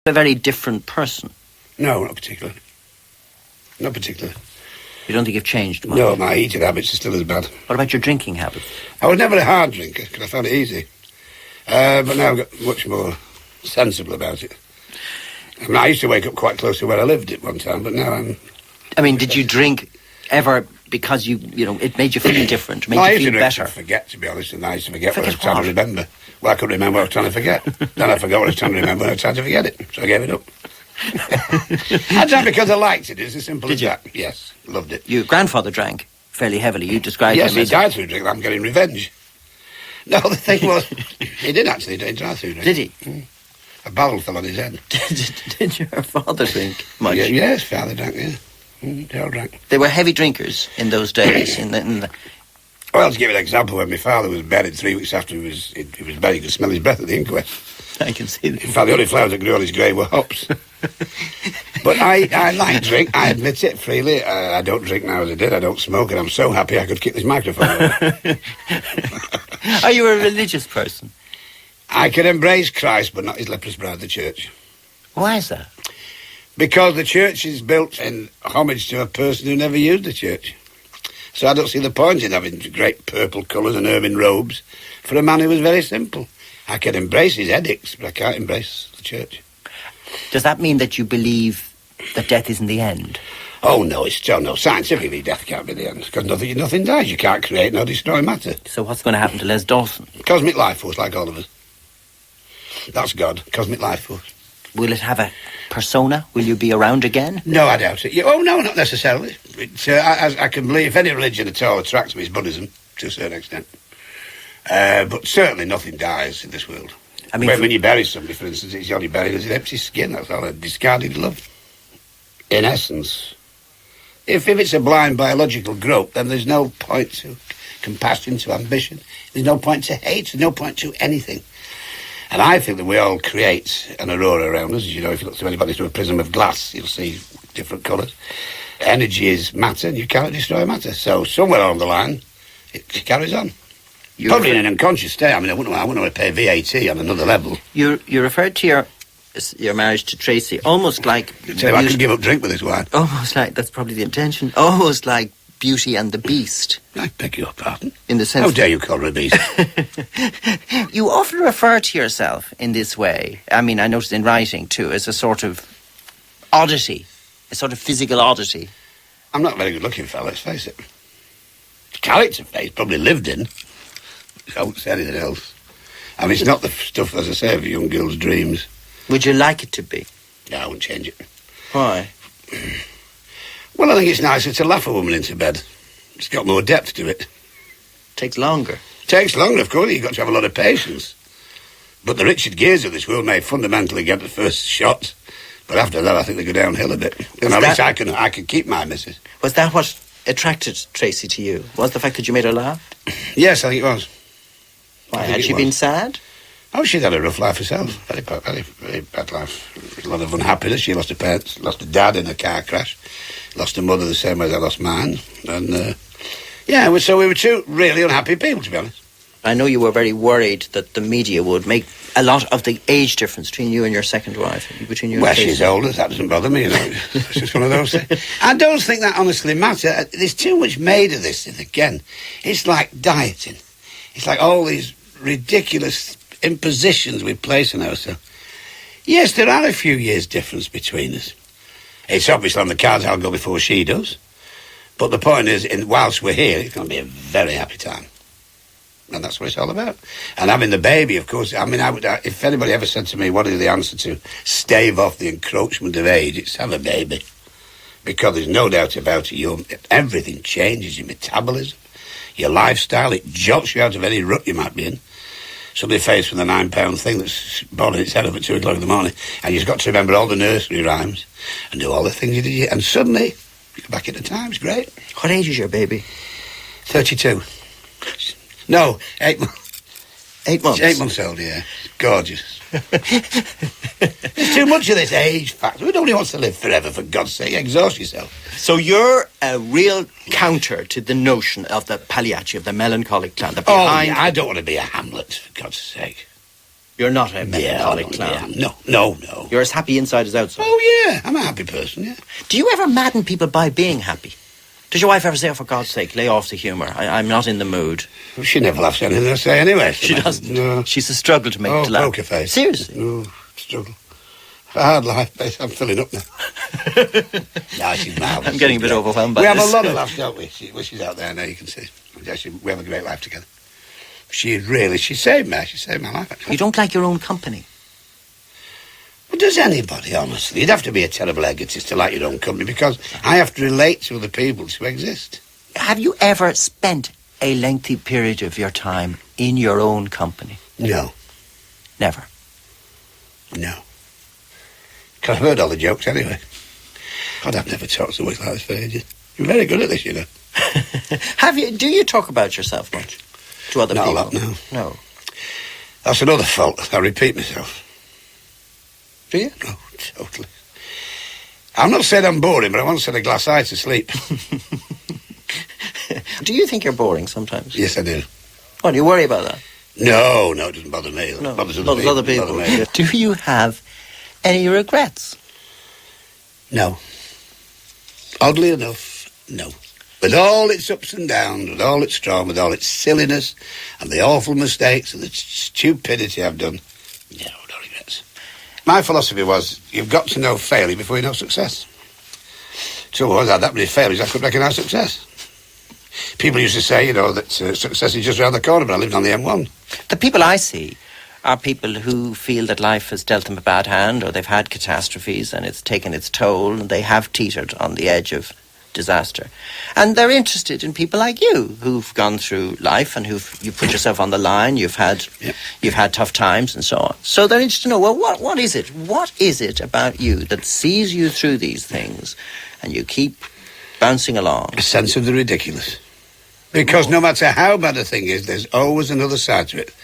a very different person? No, not particularly. Not particularly. You don't think you've changed much? No, my eating habits are still as bad. What about your drinking habits? I was never a hard drinker because I found it easy. But now I've got much more sensible about it. I mean, I used to wake up quite close to where I lived at one time, but now I'm... I mean, did you drink ever because it made you feel different, made I you used feel to better? forget, to be honest, and I used to forget what I was Forget trying to remember. Well, I couldn't remember what I was trying to forget. Then I forgot what I was trying to remember when I was trying to forget it, so I gave it up. I drank because I liked it. It's as simple as that. Yes, loved it. Your grandfather drank fairly heavily. You described yes, him he as... died through drink. I'm getting revenge. No, the thing was, he did actually die through drink. Did he? A barrel fell on his head. Did your father drink much? Yeah, yes, father drank, yeah. They all drank. They were heavy drinkers in those days. Well, to give you an example, when my father was buried 3 weeks after he was buried, you could smell his breath at the inquest. I can see that. In fact, the only flowers that grew on his grave were hops. But I like drink. I admit it freely. I don't drink now as I did. I don't smoke, and I'm so happy I could keep this microphone on. Are you a religious person? I can embrace Christ, but not his leprous bride, the church. Why is that? Because the church is built in homage to a person who never used the church. So I don't see the point in having great purple colours and ermine robes for a man who was very simple. I can embrace his edicts, but I can't embrace the church. Does that mean that you believe that death isn't the end? Oh, no, no. Scientifically, death can't be the end, because nothing dies. You can't create nor destroy matter. So what's going to happen to Les Dawson? Cosmic life force, like all of us. That's God, cosmic life force. Will it have a persona? Will you be around again? No, I doubt it. Oh, no, not necessarily. I can believe if any religion at all attracts me, it's Buddhism, to a certain extent. But certainly nothing dies in this world. I mean, when you bury somebody, for instance, it's only buried as an empty skin. That's all a discarded love. In essence, if it's a blind biological grope, then there's no point to compassion, to ambition. There's no point to hate. There's no point to anything. And I think that we all create an aurora around us. As you know, if you look through anybody through a prism of glass, you'll see different colours. Energy is matter, and you cannot destroy matter. So somewhere along the line, it carries on. Probably in an unconscious state. I mean, I wouldn't want to pay VAT on another level. You referred to your marriage to Tracy almost like... I could give up drink with this wine. Almost like, that's probably the intention, almost like Beauty and the Beast. I beg your pardon? In the sense... How dare you call her a beast? You often refer to yourself in this way. I mean, I noticed in writing, too, as a sort of oddity, a sort of physical oddity. I'm not a very good-looking fella, let's face it. Character face, probably lived in. I won't say anything else. I mean, it's not the stuff, as I say, of a young girl's dreams. Would you like it to be? No, I wouldn't change it. Why? Well, I think it's nicer to laugh a woman into bed. It's got more depth to it. Takes longer. Takes longer, of course. You've got to have a lot of patience. But the Richard Geres of this world may fundamentally get the first shot. But after that, I think they go downhill a bit. And at least I can keep my missus. Was that what attracted Tracy to you? Was the fact that you made her laugh? Yes, I think it was. Why, had she been sad? Oh, she'd had a rough life herself. Very bad life. A lot of unhappiness. She lost her parents, lost her dad in a car crash, lost her mother the same way as I lost mine. And, so we were two really unhappy people, to be honest. I know you were very worried that the media would make a lot of the age difference between you and your second wife. Well, she's older. That doesn't bother me, It's just one of those things. I don't think that honestly matters. There's too much made of this. And again, it's like dieting. It's like all these ridiculous impositions we place on ourselves. Yes, there are a few years difference between us. It's obviously on the cards I'll go before she does. But the point is, whilst we're here, it's going to be a very happy time. And that's what it's all about. And having the baby, of course, I mean, if anybody ever said to me, what is the answer to stave off the encroachment of age, it's have a baby. Because there's no doubt about it, everything changes, your metabolism, your lifestyle, it jots you out of any rut you might be in. Suddenly faced with a £9 thing that's bobbing its head up at 2 o'clock in the morning, and you've got to remember all the nursery rhymes and do all the things you did, and suddenly you're back at the time. It's great. What age is your baby? 32. No, 8 months. 8 months? 8 months old, yeah. Gorgeous. There's too much of this age factor. Nobody wants to live forever, for God's sake. Exhaust yourself. So you're a real counter to the notion of the Pagliacci, of the melancholic clan. I don't want to be a Hamlet, for God's sake. You're not a melancholic clown. No. You're as happy inside as outside. Oh, yeah, I'm a happy person, yeah. Do you ever madden people by being happy? Does your wife ever say, oh, for God's sake, lay off the humour, I'm not in the mood? Well, she never laughs at anything I say anyway. She doesn't? No. She's a struggle to make to laugh. Poker face. Seriously? No, struggle. A hard life, but I'm filling up now. No, she's marvellous. I'm getting a bit overwhelmed by this. this. We have a lot of laughs, don't we? She's out there now, you can see. We have a great life together. She saved me. She saved my life, actually. You don't like your own company? Well, does anybody, honestly? You'd have to be a terrible egotist to like your own company, because I have to relate to other people to exist. Have you ever spent a lengthy period of your time in your own company? No. Never? No. Because I've heard all the jokes anyway. God, I've never talked so much like this for ages. You're very good at this, you know. Do you talk about yourself much to other people? Not a lot, no. No. That's another fault. I repeat myself. Do you? Oh, totally. I'm not saying I'm boring, but I once had a glass eye to sleep. Do you think you're boring sometimes? Yes, I do. Oh, do you worry about that? No, it doesn't bother me. It No, bothers other people. Bother me. Do you have any regrets? No. Oddly enough, no. With all its ups and downs, with all its trauma, with all its silliness, and the awful mistakes and the stupidity I've done, no regrets. My philosophy was, you've got to know failure before you know success. So I had that many failures, I couldn't recognise success. People used to say, you know, that success is just around the corner, but I lived on the M1. The people I see are people who feel that life has dealt them a bad hand, or they've had catastrophes and it's taken its toll, and they have teetered on the edge of disaster. And they're interested in people like you, who've gone through life and you've put yourself on the line, you've had tough times and so on. So they're interested to know, well, what is it? What is it about you that sees you through these things and you keep bouncing along? A sense of the ridiculous. Because no matter how bad a thing is, there's always another side to it.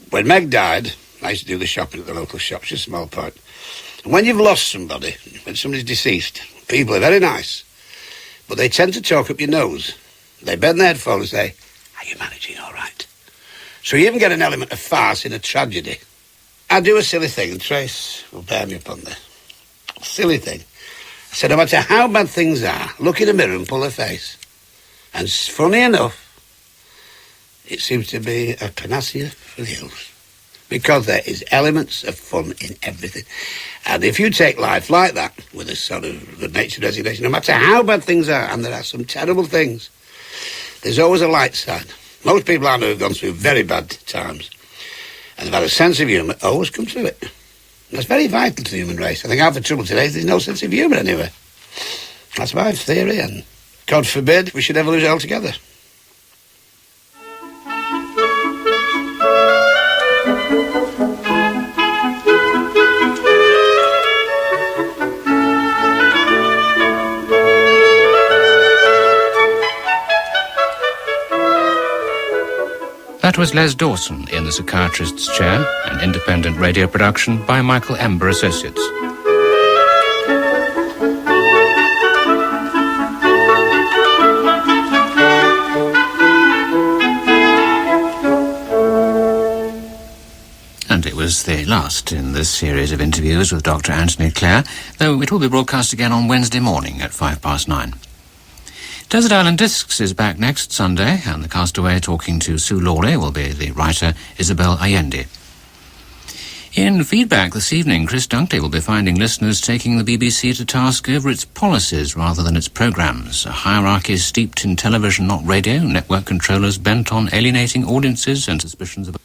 When Meg died, I used to do the shopping at the local shops, just a small point. And when you've lost somebody, when somebody's deceased, people are very nice, but they tend to talk up your nose. They bend their head forward and say, are you managing all right? So you even get an element of farce in a tragedy. I do a silly thing, and Trace will bear me upon this. Silly thing. I said, no matter how bad things are, look in the mirror and pull a face. And funny enough, it seems to be a panacea for the ills. Because there is elements of fun in everything. And if you take life like that, with a sort of good-natured resignation, no matter how bad things are, and there are some terrible things, there's always a light side. Most people I know have gone through very bad times, and they've had a sense of humour, always come through it. And that's very vital to the human race. I think half the trouble today is there's no sense of humour anywhere. That's my theory, and God forbid we should ever lose it altogether. That was Les Dawson in The Psychiatrist's Chair, an independent radio production by Michael Ember Associates. And it was the last in this series of interviews with Dr Anthony Clare, though it will be broadcast again on Wednesday morning at 9:05. Desert Island Discs is back next Sunday, and the castaway talking to Sue Lawley will be the writer Isabel Allende. In feedback this evening, Chris Dunkley will be finding listeners taking the BBC to task over its policies rather than its programmes. A hierarchy steeped in television, not radio, network controllers bent on alienating audiences and suspicions of